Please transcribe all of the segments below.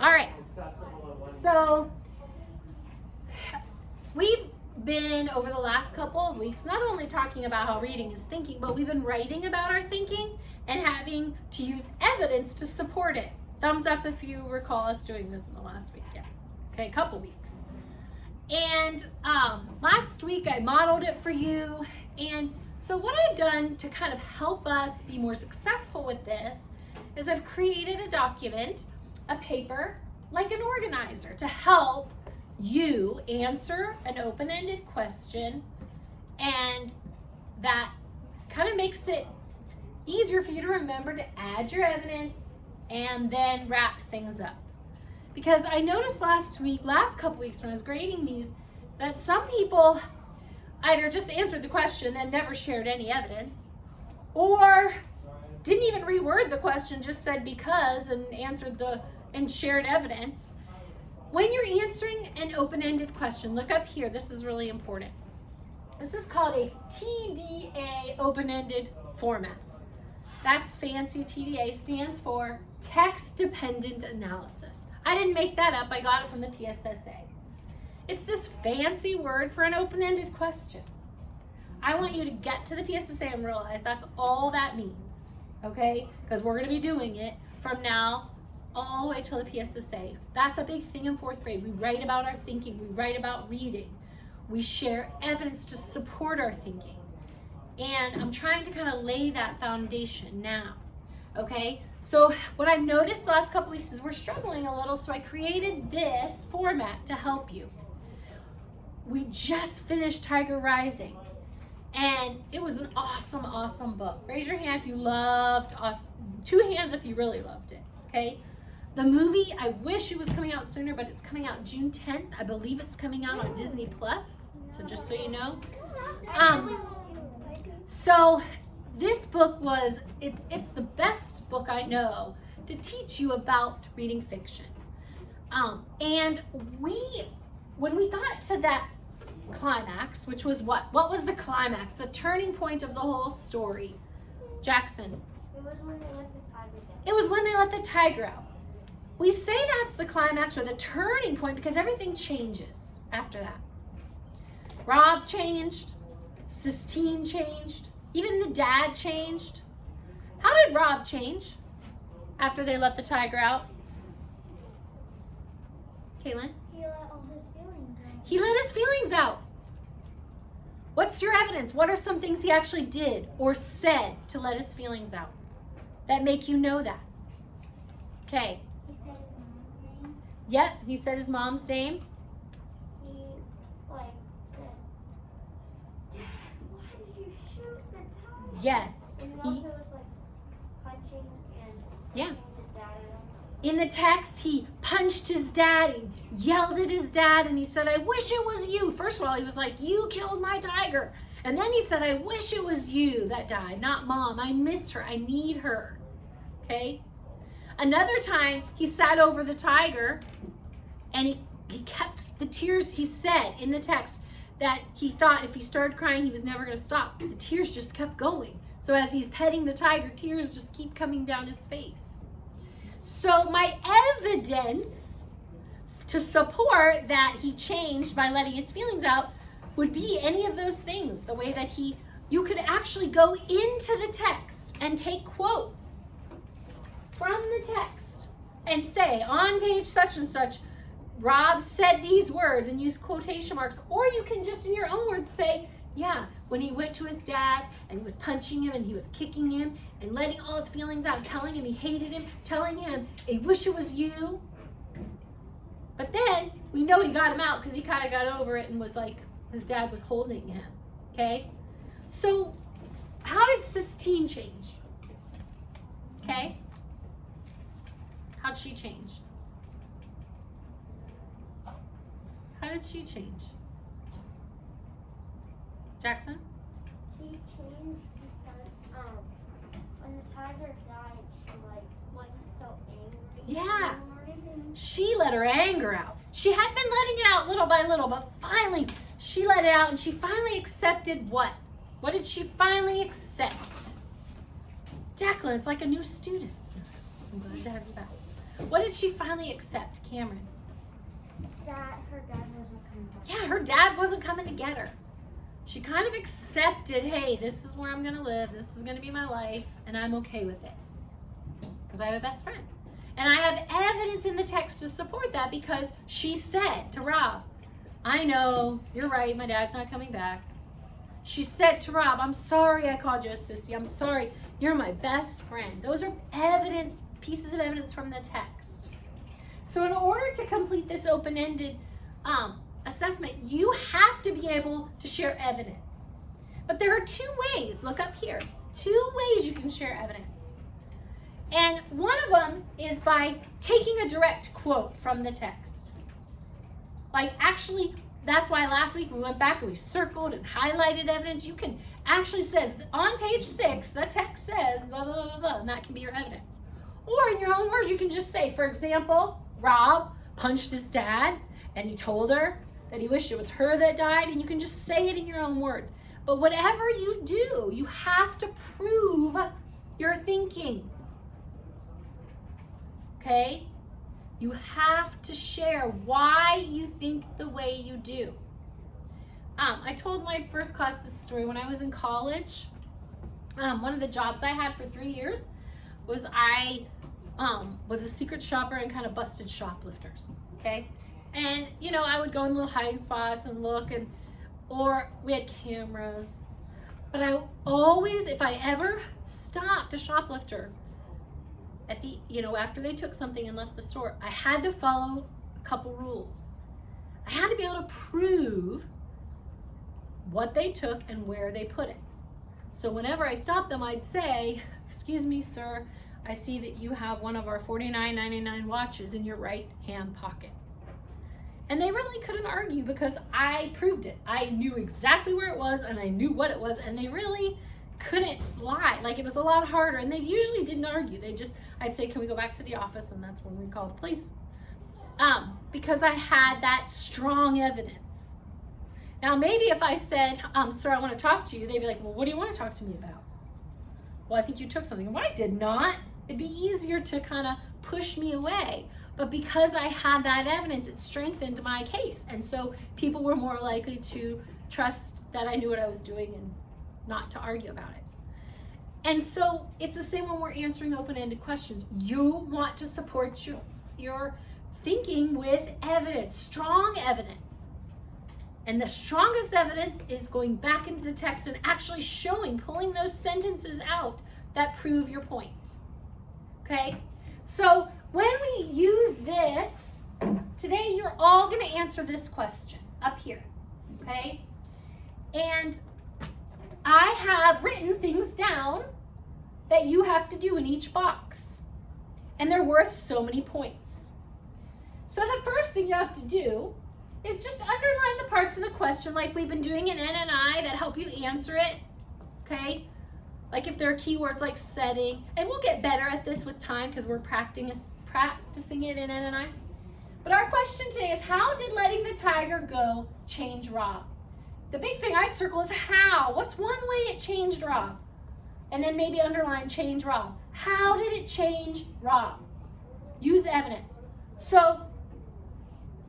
All right. So we've been, over the last couple of weeks, not only talking about how reading is thinking, but we've been writing about our thinking and having to use evidence to support it. Thumbs up if you recall us doing this in the last week. Yes. Okay, a couple weeks. And last week I modeled it for you. And so what I've done to kind of help us be more successful with this is I've created a document, a paper, like an organizer, to help you answer an open-ended question, and that kind of makes it easier for you to remember to add your evidence and then wrap things up. Because I noticed last couple weeks when I was grading these, that some people either just answered the question and never shared any evidence, or didn't even reword the question, just said because and shared evidence. When you're answering an open-ended question, look up here. This is really important. This is called a TDA open-ended format. That's fancy. TDA stands for text-dependent analysis. I didn't make that up. I got it from the PSSA. It's this fancy word for an open-ended question. I want you to get to the PSSA and realize that's all that means, okay? Because we're going to be doing it from now all the way till the PSSA. That's a big thing in 4th grade. We write about our thinking. We write about reading. We share evidence to support our thinking. And I'm trying to kind of lay that foundation now, okay? So what I've noticed the last couple weeks is we're struggling a little, so I created this format to help you. We just finished Tiger Rising, and it was an awesome, awesome book. Raise your hand if you loved, awesome. 2 hands if you really loved it, okay? The movie, I wish it was coming out sooner, but it's coming out June 10th. I believe it's coming out on Disney Plus, so just so you know. So this book it's the best book I know to teach you about reading fiction. And when we got to that climax, which was what was the climax, the turning point of the whole story? Jackson. It was when they let the tiger out. It was when they let the tiger out. We say that's the climax or the turning point because everything changes after that. Rob changed, Sistine changed, even the dad changed. How did Rob change after they let the tiger out? Kaylin? He let all his feelings out. He let his feelings out. What's your evidence? What are some things he actually did or said to let his feelings out that make you know that? Okay. He said his mom's name. Yep, he said his mom's name. He, said, Dad, why did you shoot the tiger? Yes. And he also was, punching and Yeah. punching his dad at him. In the text, he punched his dad, he yelled at his dad, and he said, I wish it was you. First of all, he was like, you killed my tiger. And then he said, I wish it was you that died, not Mom. I miss her. I need her. Okay? Another time, he sat over the tiger, and he kept the tears. He said in the text that he thought if he started crying, he was never going to stop. The tears just kept going. So as he's petting the tiger, tears just keep coming down his face. So my evidence to support that he changed by letting his feelings out would be any of those things. The way that you could actually go into the text and take quotes from the text and say, on page such and such, Rob said these words, and use quotation marks. Or you can just in your own words say, yeah, when he went to his dad and was punching him and he was kicking him and letting all his feelings out, telling him he hated him, telling him, I wish it was you. But then we know he got him out because he kind of got over it and was like, his dad was holding him. Okay? So how did Sistine change? Okay? How'd she change? How did she change? Jackson? She changed because when the tiger died, she wasn't so angry. Yeah. anymore. She let her anger out. She had been letting it out little by little, but finally she let it out, and she finally accepted what? What did she finally accept? Declan, it's like a new student. I'm glad to have you back. What did she finally accept, Cameron? That her dad wasn't coming back. Yeah, her dad wasn't coming to get her. She kind of accepted, hey, this is where I'm going to live. This is going to be my life, and I'm okay with it because I have a best friend. And I have evidence in the text to support that because she said to Rob, I know, you're right, my dad's not coming back. She said to Rob, I'm sorry I called you a sissy. I'm sorry, you're my best friend. Those are evidence, pieces of evidence from the text. So in order to complete this open-ended assessment, you have to be able to share evidence. But there are two ways, look up here, two ways you can share evidence. And one of them is by taking a direct quote from the text. Like actually, that's why last week we went back and we circled and highlighted evidence. You can actually says, on page 6, the text says, blah, blah, blah, blah, and that can be your evidence. Or in your own words, you can just say, for example, Rob punched his dad and he told her that he wished it was her that died, and you can just say it in your own words. But whatever you do, you have to prove your thinking. Okay? You have to share why you think the way you do. I told my first class this story when I was in college. One of the jobs I had for 3 years was I was a secret shopper and kind of busted shoplifters. Okay? And, you know, I would go in little hiding spots and look, or we had cameras. But I always, if I ever stopped a shoplifter, at the, after they took something and left the store, I had to follow a couple rules. I had to be able to prove what they took and where they put it. So whenever I stopped them, I'd say, excuse me, sir, I see that you have one of our $49.99 watches in your right hand pocket. And they really couldn't argue because I proved it. I knew exactly where it was and I knew what it was, and they really couldn't lie. Like, it was a lot harder, and they usually didn't argue. I'd say, can we go back to the office? And that's when we called the police. Because I had that strong evidence. Now, maybe if I said, sir, I want to talk to you, they'd be like, well, what do you want to talk to me about? Well, I think you took something. Well, I did not. It'd be easier to kind of push me away. But because I had that evidence, it strengthened my case. And so people were more likely to trust that I knew what I was doing and not to argue about it. And so it's the same when we're answering open-ended questions. You want to support your thinking with evidence, strong evidence. And the strongest evidence is going back into the text and actually pulling those sentences out that prove your point. Okay? So when we use this, today you're all going to answer this question up here. Okay? And I have written things down that you have to do in each box. And they're worth so many points. So the first thing you have to do is just underline the parts of the question like we've been doing in NNI that help you answer it. Okay? Like if there are keywords like setting, and we'll get better at this with time because we're practicing it in NNI. But our question today is, how did letting the tiger go change Rob? The big thing I'd circle is how. What's one way it changed Rob? And then maybe underline change Rob. How did it change Rob? Use evidence. So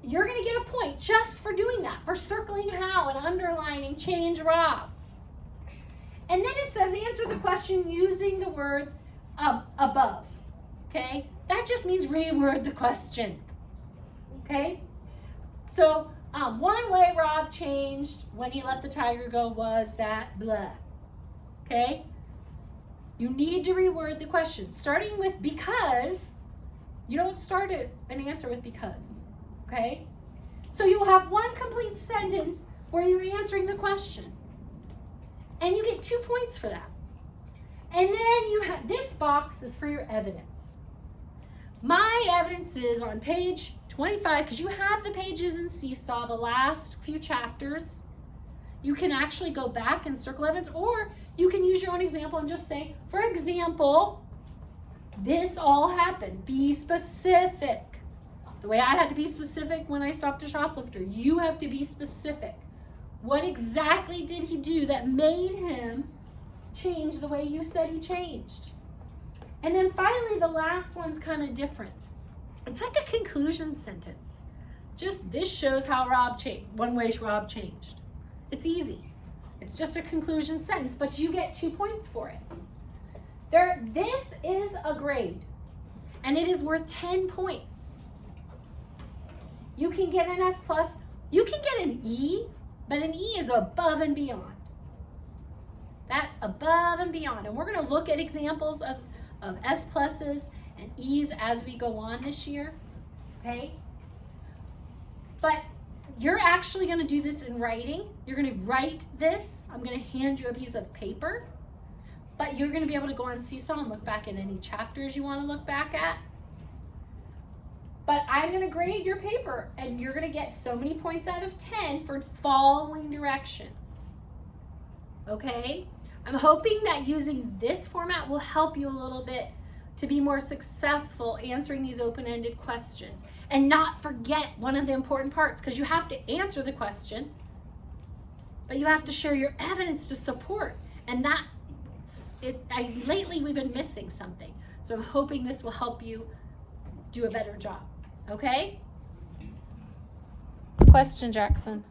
you're going to get a point just for doing that, for circling how and underlining change Rob. And then it says answer the question using the words above. Okay? That just means reword the question. Okay? So one way Rob changed when he let the tiger go was that blah. Okay? You need to reword the question. Starting with because, you don't start an answer with because. Okay? So you'll have one complete sentence where you're answering the question. And you get 2 points for that. And then you have, this box is for your evidence. My evidence is on page 25, because you have the pages in Seesaw, the last few chapters. You can actually go back and circle evidence, or you can use your own example and just say, for example, this all happened. Be specific. The way I had to be specific when I stopped a shoplifter, you have to be specific. What exactly did he do that made him change the way you said he changed? And then finally, the last one's kind of different. It's like a conclusion sentence. Just this shows how Rob changed, one way Rob changed. It's easy. It's just a conclusion sentence, but you get 2 points for it. This is a grade, and it is worth 10 points. You can get an S+, you can get an E, but an E is above and beyond. That's above and beyond. And we're going to look at examples of S+s and E's as we go on this year, okay? But you're actually going to do this in writing. You're going to write this. I'm going to hand you a piece of paper, but you're going to be able to go on Seesaw and look back at any chapters you want to look back at. But I'm going to grade your paper, and you're going to get so many points out of 10 for following directions, okay? I'm hoping that using this format will help you a little bit to be more successful answering these open-ended questions and not forget one of the important parts, because you have to answer the question, but you have to share your evidence to support. And lately we've been missing something. So I'm hoping this will help you do a better job, okay? Question, Jackson.